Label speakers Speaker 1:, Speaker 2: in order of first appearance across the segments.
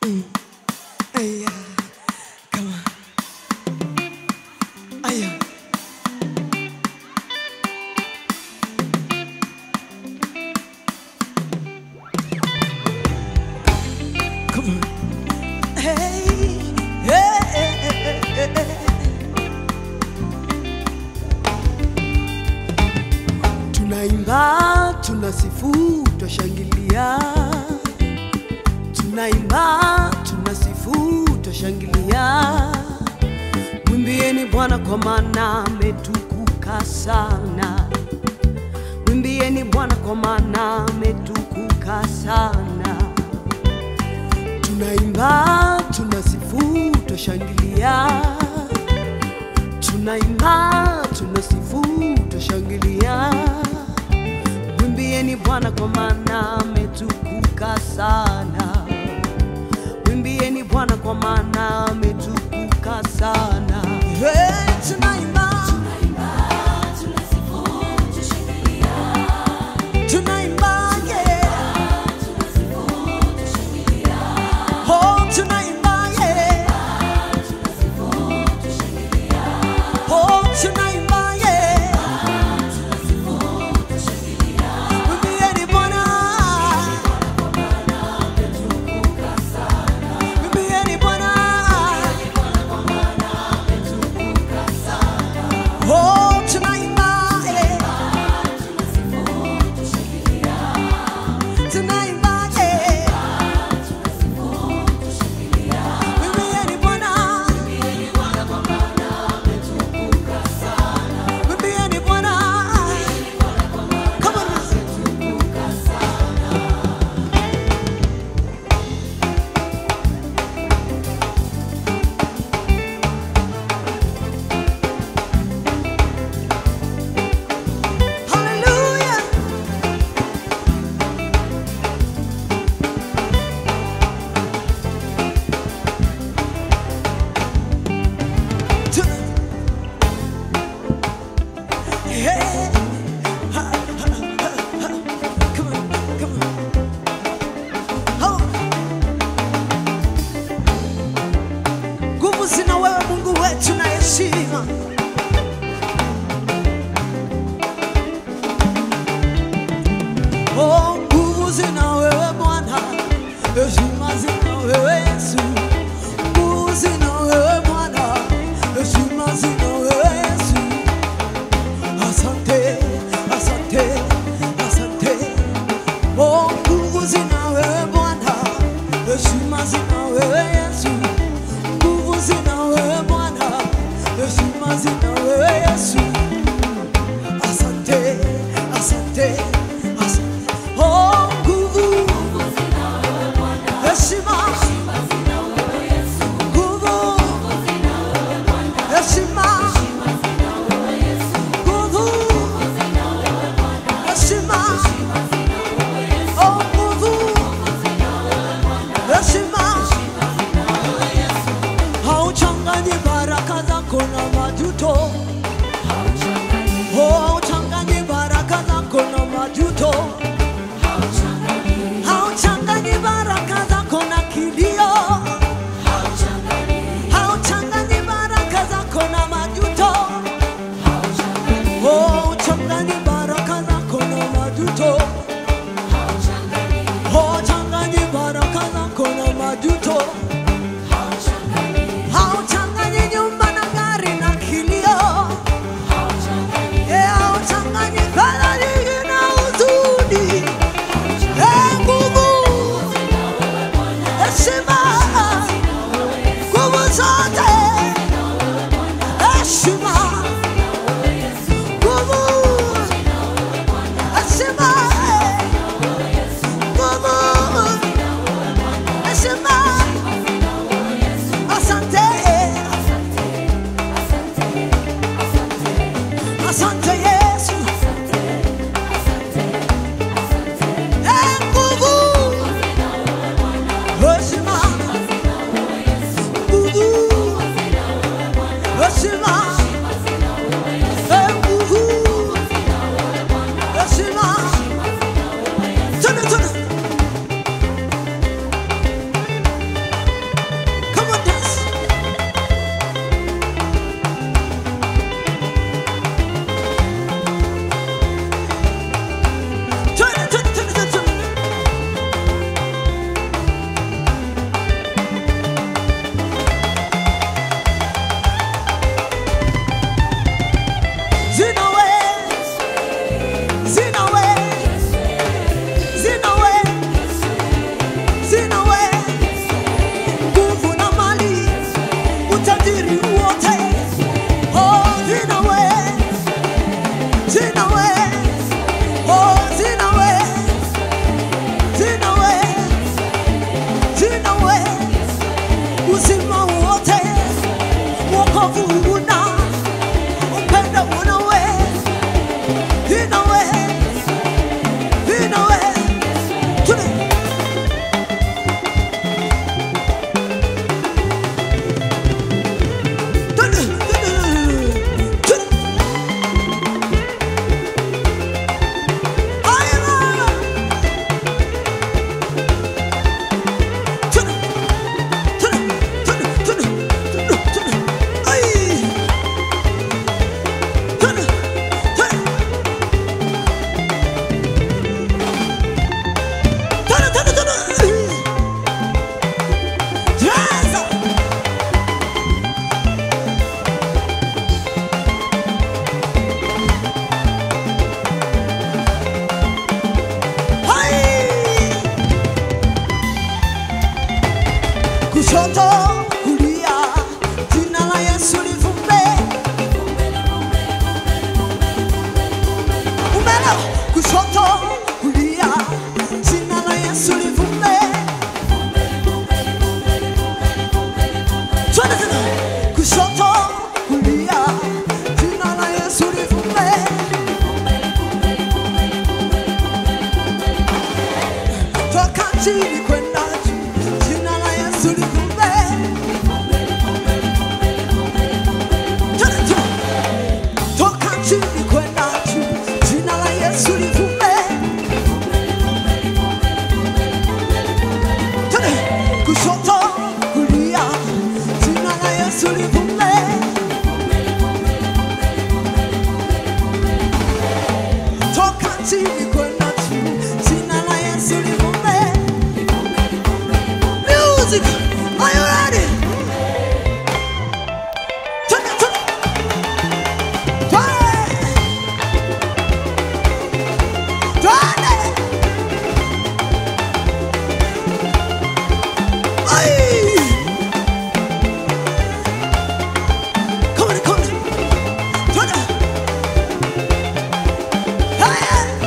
Speaker 1: Hey, come on. Aya. Come on. Hey, hey, hey, hey, hey. Tunaimba, tunasifu, twashangilia. Tunaimba, tunasifu, twashangilia. Mwimbieni Bwana kwa maana ametukuka sana. Mwimbieni Bwana kwa maana ametukuka sana. Tunaimba, tunasifu, twashangilia. Tunaimba, tunasifu, twashangilia. Mwimbieni Bwana kwa maana ametukuka sana. Mwimbieni Bwana kwa maana ametukuka sana. Hey, tunaimba,
Speaker 2: tunasifu, tushangilia.
Speaker 1: tunaimba, yeah.
Speaker 2: Tunasifu, tushangilia.
Speaker 1: Oh, tunaimba, yeah.
Speaker 2: Tunasifu, tushangilia.
Speaker 1: Oh, tunaimba, yeah.
Speaker 2: Tunasifu, tushangilia.
Speaker 1: Mwimbieni Bwana,
Speaker 2: Kwa maana ametukuka sana.
Speaker 1: mwimbieni Bwana.
Speaker 2: Kwa maana ametukuka sana.
Speaker 1: Oh, tunaimba, yeah.
Speaker 2: Tunasifu, tushangilia.
Speaker 1: Tunaimba, yeah.
Speaker 2: Tunasifu, tushangilia.
Speaker 1: Mwimbieni Bwana,
Speaker 2: Mwimbieni Bwana kwa maana ametukuka sana.
Speaker 1: mwimbieni Bwana. Come on,
Speaker 2: Ametukuka sana.
Speaker 1: hallelujah. Hey. Ha, ha, ha, ha. Come on, come on. Oh. Nguvu zina wewe Mungu wetu na heshima. Oh, nguvu zina wewe Bwana, heshima zina wewe Yesu. Nguvu zina wewe Bwana, heshima zina wewe Yesu. Asante, asante, asante. Oh, nguvu zina wewe Bwana, heshima zina wewe Yesu. Nguvu zina wewe Bwana, heshima zina wewe Yesu. Asante, asante, asante. Oh, nguvu, heshima, nguvu, heshima, nguvu, heshima, oh, nguvu, heshima, wokovu una, upendo una we, ina we, ina we. Tune. Tune, tune, tune. Kushoto kulia, jina la Yesu livumbe. Umela, kushoto kulia, jina la Yesu livumbe. Twende tena. Kushoto kulia, jina la Yesu livumbe. Toka chini kwenda juu, jina la Yesu livumbe. Toka chini kwenda juu, jina la Yesu livumbe. Kushoto kulia, jina la Yesu livumbe. Toka chini kwenda juu, jina la Yesu livumbe. Music, are you ready? Turn it, turn it. Turn it. Aye. Come on, come on. Turn it. Hey.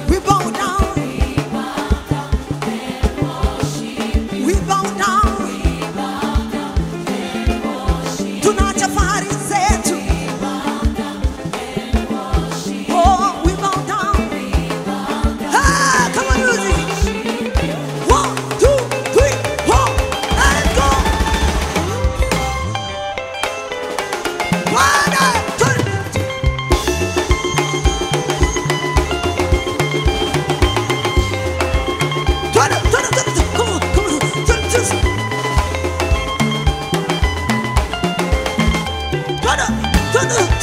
Speaker 1: We bow down. Twende.